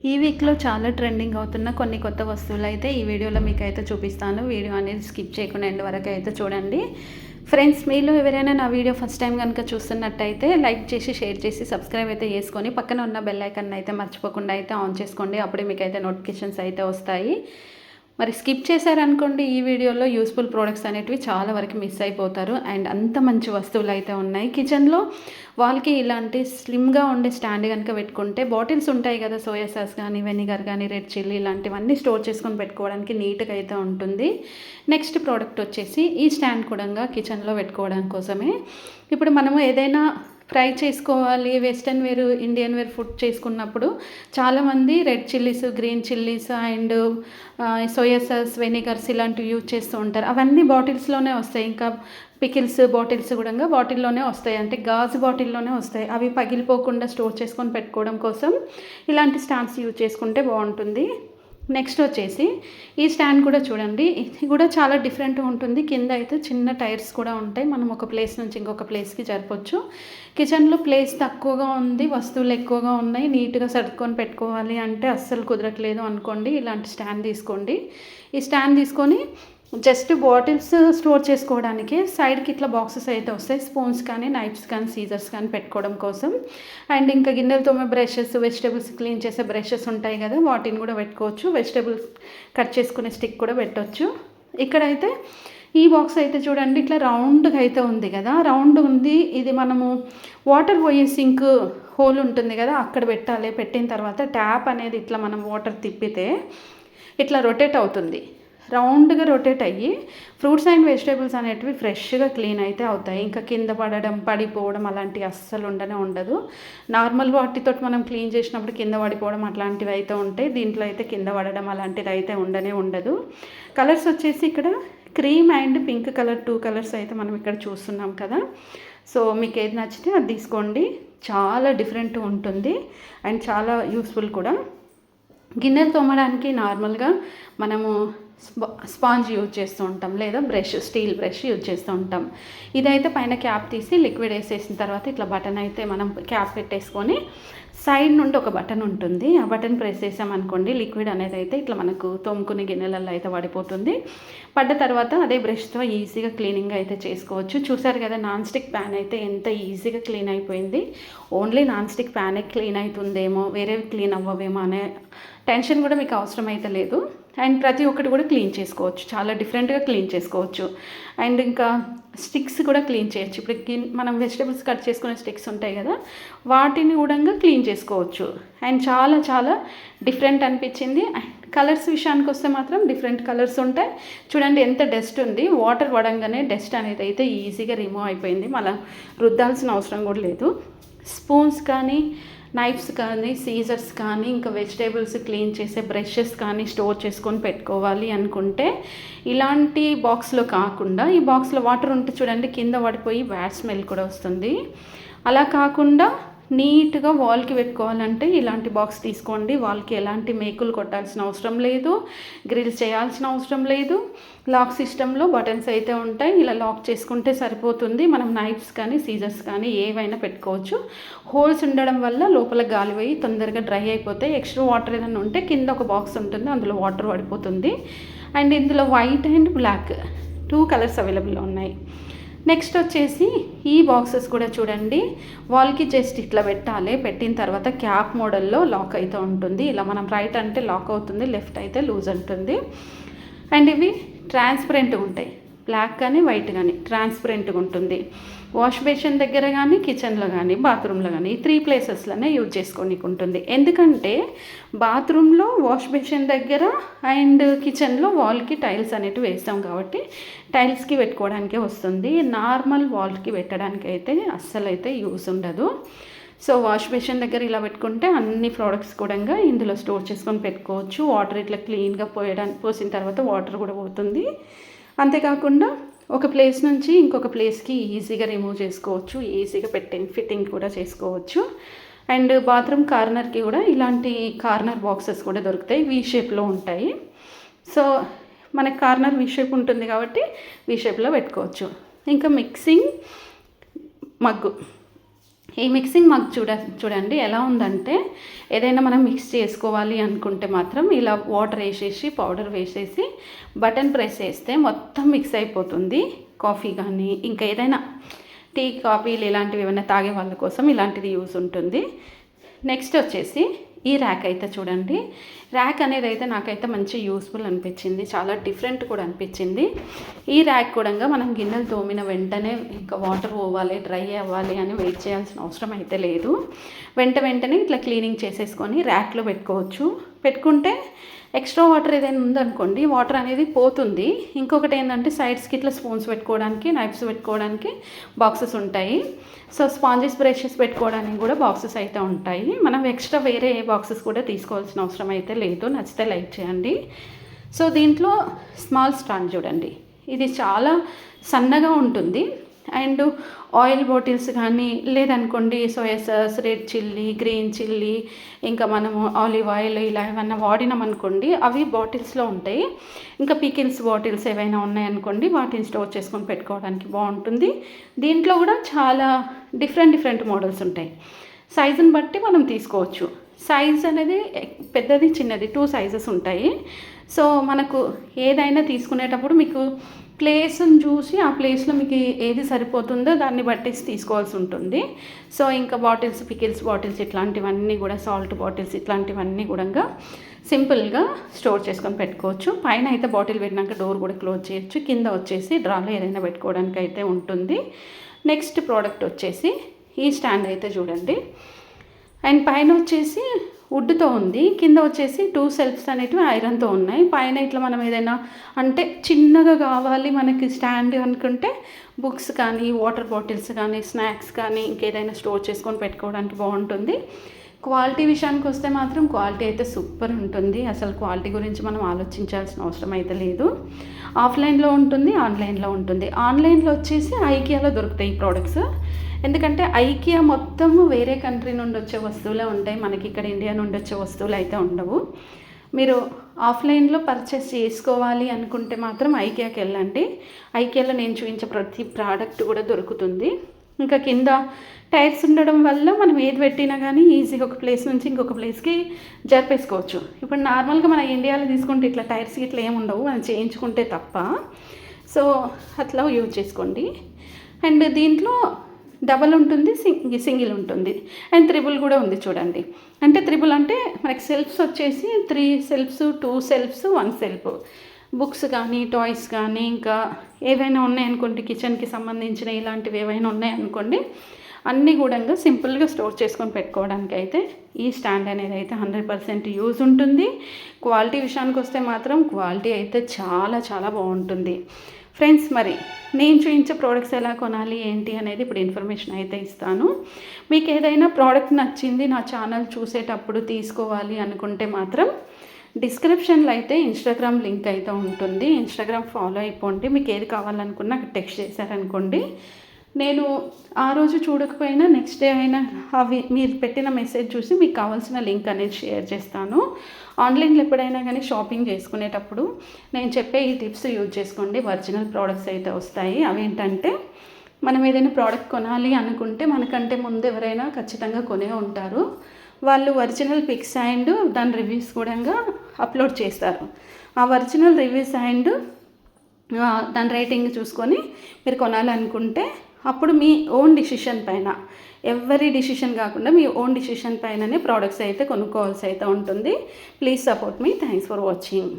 ఈ వీక్లో చాలా ట్రెండింగ్ అవుతున్న కొన్ని కొత్త వస్తువులు అయితే ఈ వీడియోలో మీకైతే చూపిస్తాను. వీడియో అనేది స్కిప్ చేయకుండా ఎండ్ వరకు అయితే చూడండి. ఫ్రెండ్స్, మీలో ఎవరైనా నా వీడియో ఫస్ట్ టైం కనుక చూస్తున్నట్టయితే లైక్ చేసి, షేర్ చేసి, సబ్స్క్రైబ్ అయితే చేసుకొని పక్కన ఉన్న బెల్ ఐకాన్ అయితే మర్చిపోకుండా అయితే ఆన్ చేసుకోండి. అప్పుడే మీకైతే నోటిఫికేషన్స్ అయితే వస్తాయి. మరి స్కిప్ చేశారనుకోండి, ఈ వీడియోలో యూస్ఫుల్ ప్రోడక్ట్స్ అనేటివి చాలా వరకు మిస్ అయిపోతారు. అండ్ అంత మంచి వస్తువులు అయితే ఉన్నాయి. కిచెన్లో వాళ్ళకి ఇలాంటి స్లిమ్గా ఉండే స్టాండ్ కనుక పెట్టుకుంటే, బాటిల్స్ ఉంటాయి కదా, సోయా సాస్ కానీ, వెనిగర్ కానీ, రెడ్ చిల్లీ ఇలాంటివన్నీ స్టోర్ చేసుకొని పెట్టుకోవడానికి నీట్గా అయితే ఉంటుంది. నెక్స్ట్ ప్రోడక్ట్ వచ్చేసి ఈ స్టాండ్ కూడా కిచెన్లో పెట్టుకోవడం కోసమే. ఇప్పుడు మనము ఏదైనా ఫ్రై చేసుకోవాలి, western wear, Indian wear food చేసుకున్నప్పుడు చాలామంది red chillies, green chillies and soya sauce, vinegars ఇలాంటివి యూజ్ చేస్తూ ఉంటారు. అవన్నీ బాటిల్స్లోనే వస్తాయి. ఇంకా పికిల్స్ బాటిల్స్ కూడా బాటిల్లోనే వస్తాయి, అంటే గాజు బాటిల్లోనే వస్తాయి. అవి పగిలిపోకుండా స్టోర్ చేసుకొని పెట్టుకోవడం కోసం ఇలాంటి స్టాండ్స్ యూజ్ చేసుకుంటే బాగుంటుంది. నెక్స్ట్ వచ్చేసి ఈ స్టాండ్ కూడా చూడండి, ఇది కూడా చాలా డిఫరెంట్గా ఉంటుంది. కింద అయితే చిన్న టైర్స్ కూడా ఉంటాయి. మనం ఒక ప్లేస్ నుంచి ఇంకొక ప్లేస్కి జరపొచ్చు. కిచెన్లో ప్లేస్ తక్కువగా ఉంది, వస్తువులు ఎక్కువగా ఉన్నాయి, నీట్గా సర్దుకొని పెట్టుకోవాలి అంటే అస్సలు కుదరట్లేదు అనుకోండి, ఇలాంటి స్టాండ్ తీసుకోండి. ఈ స్టాండ్ తీసుకొని జస్ట్ బాటిల్స్ స్టోర్ చేసుకోవడానికి సైడ్కి ఇట్లా బాక్సెస్ అయితే వస్తాయి. స్పూన్స్ కానీ, నైఫ్స్ కానీ, సీజర్స్ కానీ పెట్టుకోవడం కోసం. అండ్ ఇంకా గిన్నెలు తోమే బ్రషెస్, వెజిటేబుల్స్ క్లీన్ చేసే బ్రషెస్ ఉంటాయి కదా, వాటిని కూడా పెట్టుకోవచ్చు. వెజిటేబుల్స్ కట్ చేసుకునే స్టిక్ కూడా పెట్టవచ్చు. ఇక్కడైతే ఈ బాక్స్ అయితే చూడండి, ఇట్లా రౌండ్గా అయితే ఉంది కదా, రౌండ్ ఉంది. ఇది మనము వాటర్ పోయే సింక్ హోల్ ఉంటుంది కదా, అక్కడ పెట్టాలి. పెట్టిన తర్వాత ట్యాప్ అనేది ఇట్లా మనం వాటర్ తిప్పితే ఇట్లా రొటేట్ అవుతుంది. రౌండ్గా రొటేట్ అయ్యి ఫ్రూట్స్ అండ్ వెజిటేబుల్స్ అనేటివి ఫ్రెష్గా క్లీన్ అయితే అవుతాయి. ఇంకా కింద పడడం, పడిపోవడం అలాంటివి అస్సలు ఉండదు. నార్మల్ వాటితో మనం క్లీన్ చేసినప్పుడు కింద పడిపోవడం అట్లాంటివి అయితే ఉంటాయి. దీంట్లో అయితే కింద పడడం అలాంటిది అయితే ఉండదు. కలర్స్ వచ్చేసి ఇక్కడ cream and pink colour, 2 colours అయితే మనం ఇక్కడ చూస్తున్నాం కదా. సో మీకు ఏది నచ్చితే అది తీసుకోండి. చాలా డిఫరెంట్ ఉంటుంది అండ్ చాలా యూస్ఫుల్ కూడా. గిన్నెలు తోమడానికి నార్మల్గా మనము స్పాంజ్ యూజ్ చేస్తూ ఉంటాం, లేదా బ్రష్, స్టీల్ బ్రష్ యూజ్ చేస్తూ ఉంటాం. ఇదైతే పైన క్యాప్ తీసి లిక్విడ్ వేసేసిన తర్వాత ఇట్లా బటన్ అయితే మనం క్యాప్ పెట్టేసుకొని సైడ్ నుండి ఒక బటన్ ఉంటుంది. ఆ బటన్ ప్రెస్ చేసామనుకోండి, లిక్విడ్ అనేది అయితే ఇట్లా మనకు తోముకునే గిన్నెలలో అయితే పడిపోతుంది. పడ్డ తర్వాత అదే బ్రష్తో ఈజీగా క్లీనింగ్ అయితే చేసుకోవచ్చు. చూసారు కదా, నాన్ స్టిక్ ప్యాన్ అయితే ఎంత ఈజీగా క్లీన్ అయిపోయింది. ఓన్లీ నాన్ స్టిక్ ప్యానే క్లీన్ అవుతుందేమో, వేరేవి క్లీన్ అవ్వవేమో అనే టెన్షన్ కూడా మీకు అవసరం అయితే లేదు. అండ్ ప్రతి ఒక్కటి కూడా క్లీన్ చేసుకోవచ్చు, చాలా డిఫరెంట్గా క్లీన్ చేసుకోవచ్చు. అండ్ ఇంకా స్టిక్స్ కూడా క్లీన్ చేయొచ్చు. ఇప్పుడు మనం వెజిటేబుల్స్ కట్ చేసుకునే స్టిక్స్ ఉంటాయి కదా, వాటిని కూడా క్లీన్ చేసుకోవచ్చు. అండ్ చాలా డిఫరెంట్ అనిపించింది. కలర్స్ విషయానికి వస్తే మాత్రం డిఫరెంట్ కలర్స్ ఉంటాయి. చూడండి ఎంత డస్ట్ ఉంది, వాటర్ పడంగానే డస్ట్ అనేది అయితే ఈజీగా రిమూవ్ అయిపోయింది. మళ్ళీ రుద్దాల్సిన అవసరం కూడా లేదు. స్పూన్స్ కానీ, నైఫ్స్ కానీ, సీజర్స్ కానీ, ఇంకా వెజిటేబుల్స్ క్లీన్ చేసే బ్రషెస్ కానీ స్టోర్ చేసుకొని పెట్టుకోవాలి అనుకుంటే ఇలాంటి బాక్స్లో కాకుండా, ఈ బాక్స్లో వాటర్ ఉంటే చూడండి కింద పడిపోయి బ్యాడ్ స్మెల్ కూడా వస్తుంది. అలా కాకుండా నీట్గా వాల్కి పెట్టుకోవాలంటే ఇలాంటి బాక్స్ తీసుకోండి. వాల్కి ఎలాంటి మేకులు కొట్టాల్సిన అవసరం లేదు, గ్రిల్స్ చేయాల్సిన అవసరం లేదు. లాక్ సిస్టంలో బటన్స్ అయితే ఉంటాయి, ఇలా లాక్ చేసుకుంటే సరిపోతుంది. మనం నైఫ్స్ కానీ, సీజర్స్ కానీ ఏవైనా పెట్టుకోవచ్చు. హోల్స్ ఉండడం వల్ల లోపల గాలి పోయి తొందరగా డ్రై అయిపోతాయి. ఎక్స్ట్రా వాటర్ ఏదైనా ఉంటే కింద ఒక బాక్స్ ఉంటుంది, అందులో వాటర్ పడిపోతుంది. అండ్ ఇందులో వైట్ అండ్ బ్లాక్ 2 కలర్స్ అవైలబుల్లో ఉన్నాయి. నెక్స్ట్ వచ్చేసి ఈ బాక్సెస్ కూడా చూడండి, వాల్కి జస్ట్ ఇట్లా పెట్టాలి. పెట్టిన తర్వాత క్యాప్ మోడల్లో లాక్ అయితే ఉంటుంది. ఇలా మనం రైట్ అంటే లాక్ అవుతుంది, లెఫ్ట్ అయితే లూజ్ ఉంటుంది. అండ్ ఇవి ట్రాన్స్పరెంట్గా ఉంటాయి, బ్లాక్ కానీ వైట్ కానీ ట్రాన్స్పరెంట్గా ఉంటుంది. వాష్ బేసిన్ దగ్గర కానీ, కిచెన్లో కానీ, బాత్రూంలో కానీ, ఈ 3 ప్లేసెస్లోనే యూజ్ చేసుకోనికి ఉంటుంది. ఎందుకంటే బాత్రూంలో, వాష్ బేసిన్ దగ్గర అండ్ కిచెన్లో వాల్కి టైల్స్ అనేవి వేస్తాం కాబట్టి టైల్స్కి పెట్టుకోవడానికే వస్తుంది. నార్మల్ వాల్కి పెట్టడానికి అయితే అస్సలు అయితే యూజ్ ఉండదు. సో వాష్ బేసిన్ దగ్గర ఇలా పెట్టుకుంటే అన్ని ప్రోడక్ట్స్ కూడా ఇందులో స్టోర్ చేసుకొని పెట్టుకోవచ్చు. వాటర్ ఇట్లా క్లీన్గా పోసిన తర్వాత వాటర్ కూడా పోతుంది. అంతేకాకుండా ఒక ప్లేస్ నుంచి ఇంకొక ప్లేస్కి ఈజీగా రిమూవ్ చేసుకోవచ్చు, ఈజీగా ఫిట్టింగ్ కూడా చేసుకోవచ్చు. అండ్ బాత్రూమ్ కార్నర్కి కూడా ఇలాంటి కార్నర్ బాక్సెస్ కూడా దొరుకుతాయి, వీ షేప్లో ఉంటాయి. సో మనకి కార్నర్ వీ షేప్ ఉంటుంది కాబట్టి వీ షేప్లో పెట్టుకోవచ్చు. ఇంకా మిక్సింగ్ మగ్గు, ఈ మిక్సింగ్ మగ్ చూడండి ఎలా ఉందంటే, ఏదైనా మనం మిక్స్ చేసుకోవాలి అనుకుంటే మాత్రం ఇలా వాటర్ వేసేసి పౌడర్ వేసేసి బటన్ ప్రెస్ చేస్తే మొత్తం మిక్స్ అయిపోతుంది. కాఫీ కానీ ఇంకా ఏదైనా టీ కాఫీలు ఇలాంటివి ఏమైనా తాగే వాళ్ళ కోసం ఇలాంటిది యూజ్ ఉంటుంది. నెక్స్ట్ వచ్చేసి ఈ ర్యాక్ అయితే చూడండి. ర్యాక్ అనేది అయితే నాకైతే మంచి యూస్ఫుల్ అనిపించింది, చాలా డిఫరెంట్ కూడా అనిపించింది. ఈ ర్యాక్ కూడా మనం గిన్నెలు తోమిన వెంటనే ఇంకా వాటర్ పోవాలి, డ్రై అవ్వాలి అని వెయిట్ చేయాల్సిన అవసరం అయితే లేదు. వెంటనే ఇట్లా క్లీనింగ్ చేసేసుకొని ర్యాక్లో పెట్టుకుంటే ఎక్స్ట్రా వాటర్ ఏదైనా ఉందనుకోండి, వాటర్ అనేది పోతుంది. ఇంకొకటి ఏంటంటే సైడ్స్కి ఇట్లా స్పూన్స్ పెట్టుకోవడానికి, నైఫ్స్ పెట్టుకోవడానికి బాక్సెస్ ఉంటాయి. సో స్పాంజెస్ బ్రషెస్ పెట్టుకోవడానికి కూడా బాక్సెస్ అయితే ఉంటాయి. మనం ఎక్స్ట్రా వేరే ఏ బాక్సెస్ కూడా తీసుకోవాల్సిన అవసరం అయితే లేదు. నచ్చితే లైక్ చేయండి. సో దీంట్లో స్మాల్ స్టాండ్ చూడండి, ఇది చాలా సన్నగా ఉంటుంది. అండ్ ఆయిల్ బాటిల్స్ కానీ లేదనుకోండి soya sauce, red chilli, green chilli, ఇంకా మనము ఆలివ్ ఆయిల్ ఇలా ఏమన్నా వాడినామనుకోండి అవి బాటిల్స్లో ఉంటాయి. ఇంకా పికిల్స్ బాటిల్స్ ఏవైనా ఉన్నాయనుకోండి వాటిని స్టోర్ చేసుకొని పెట్టుకోవడానికి బాగుంటుంది. దీంట్లో కూడా చాలా డిఫరెంట్ మోడల్స్ ఉంటాయి. సైజుని బట్టి మనం తీసుకోవచ్చు. సైజ్ అనేది పెద్దది చిన్నది 2 సైజెస్ ఉంటాయి. సో మనకు ఏదైనా తీసుకునేటప్పుడు మీకు ప్లేస్ని చూసి ఆ ప్లేస్లో మీకు ఏది సరిపోతుందో దాన్ని బట్టి తీసుకోవాల్సి ఉంటుంది. సో ఇంకా బాటిల్స్, పికిల్స్ బాటిల్స్ ఇట్లాంటివన్నీ కూడా, సాల్ట్ బాటిల్స్ ఇట్లాంటివన్నీ కూడా సింపుల్గా స్టోర్ చేసుకొని పెట్టుకోవచ్చు. పైన అయితే బాటిల్ పెట్టినాక డోర్ కూడా క్లోజ్ చేయొచ్చు. కింద వచ్చేసి డ్రాలో ఏదైనా పెట్టుకోవడానికి అయితే ఉంటుంది. నెక్స్ట్ ప్రోడక్ట్ వచ్చేసి ఈ స్టాండ్ అయితే చూడండి. అండ్ పైన వచ్చేసి వుడ్తో ఉంది, కింద వచ్చేసి 2 సెల్ఫ్స్ అనేటివి ఐరన్తో ఉన్నాయి. పైన ఇట్లా మనం ఏదైనా అంటే చిన్నగా కావాలి మనకి స్టాండ్ అనుకుంటే బుక్స్ కానీ, వాటర్ బాటిల్స్ కానీ, స్నాక్స్ కానీ ఇంకేదైనా స్టోర్ చేసుకొని పెట్టుకోవడానికి బాగుంటుంది. క్వాలిటీ విషయానికి వస్తే మాత్రం క్వాలిటీ అయితే సూపర్ ఉంటుంది. అసలు క్వాలిటీ గురించి మనం ఆలోచించాల్సిన అవసరం అయితే లేదు. ఆఫ్లైన్లో ఉంటుంది, ఆన్లైన్లో ఉంటుంది. ఆన్లైన్లో వచ్చేసి ఐకియాలో దొరుకుతాయి ఈ ప్రోడక్ట్స్. ఎందుకంటే ఐకియా మొత్తం వేరే కంట్రీ నుండి వచ్చే వస్తువులే ఉంటాయి, మనకి ఇక్కడ ఇండియా నుండి వచ్చే వస్తువులు అయితే ఉండవు. మీరు ఆఫ్లైన్లో పర్చేస్ చేసుకోవాలి అనుకుంటే మాత్రం ఐకియాకి వెళ్ళండి. ఐకియాలో నేను చూపించే ప్రతి ప్రోడక్ట్ కూడా దొరుకుతుంది. ఇంకా కింద టైర్స్ ఉండడం వల్ల మనం ఏది పెట్టినా కానీ ఈజీగా ఒక ప్లేస్ నుంచి ఇంకొక ప్లేస్కి జరిపేసుకోవచ్చు. ఇప్పుడు నార్మల్గా మన ఇండియాలో తీసుకుంటే ఇట్లా టైర్స్ ఇట్లా ఏమి ఉండవు, మనం చేయించుకుంటే తప్ప. సో అట్లా యూజ్ చేసుకోండి. అండ్ దీంట్లో డబల్ ఉంటుంది, సింగిల్ ఉంటుంది, అండ్ త్రిబుల్ కూడా ఉంది చూడండి. అంటే త్రిబుల్ అంటే మనకి సెల్ఫ్స్ వచ్చేసి 3 సెల్ఫ్స్, 2 సెల్ఫ్స్, 1 సెల్ఫ్. బుక్స్ కానీ, టాయ్స్ కానీ, ఇంకా ఏవైనా ఉన్నాయనుకోండి కిచెన్కి సంబంధించిన ఇలాంటివి ఏవైనా ఉన్నాయనుకోండి అన్నీ కూడా సింపుల్గా స్టోర్ చేసుకొని పెట్టుకోవడానికి అయితే ఈ స్టాండ్ అనేది అయితే 100% యూజ్ ఉంటుంది. క్వాలిటీ విషయానికి వస్తే మాత్రం క్వాలిటీ అయితే చాలా బాగుంటుంది. ఫ్రెండ్స్, మరి నేను చూపించే ప్రోడక్ట్స్ ఎలా కొనాలి ఏంటి అనేది ఇప్పుడు ఇన్ఫర్మేషన్ అయితే ఇస్తాను. మీకు ఏదైనా ప్రోడక్ట్ నచ్చింది నా ఛానల్ చూసేటప్పుడు తీసుకోవాలి అనుకుంటే మాత్రం డిస్క్రిప్షన్లో అయితే ఇన్స్టాగ్రామ్ లింక్ అయితే ఉంటుంది. ఇన్స్టాగ్రామ్ ఫాలో అయిపోండి. మీకు ఏది కావాలనుకున్నా టెక్స్ట్ చేశారనుకోండి, నేను ఆ రోజు చూడకపోయినా నెక్స్ట్ డే అయినా అవి మీరు పెట్టిన మెసేజ్ చూసి మీకు కావాల్సిన లింక్ అనేది షేర్ చేస్తాను. ఆన్లైన్లో ఎప్పుడైనా కానీ షాపింగ్ చేసుకునేటప్పుడు నేను చెప్పే ఈ టిప్స్ యూజ్ చేసుకోండి. ఒరిజినల్ ప్రోడక్ట్స్ అయితే వస్తాయి. అవేంటంటే మనం ఏదైనా ప్రోడక్ట్ కొనాలి అనుకుంటే మనకంటే ముందు ఎవరైనా ఖచ్చితంగా కొనే ఉంటారు. వాళ్ళు ఒరిజినల్ పిక్స్ అండ్ దాని రివ్యూస్ కూడా అప్లోడ్ చేస్తారు. ఆ ఒరిజినల్ రివ్యూస్ అండ్ దాని రేటింగ్ చూసుకొని మీరు కొనాలనుకుంటే అప్పుడు మీ ఓన్ డిసిషన్ పైన, ఎవరి డిసిషన్ కాకుండా మీ ఓన్ డిసిషన్ పైననే ప్రోడక్ట్స్ అయితే కొనుక్కోవాల్సి అయితే ఉంటుంది. Please support me. Thanks for watching.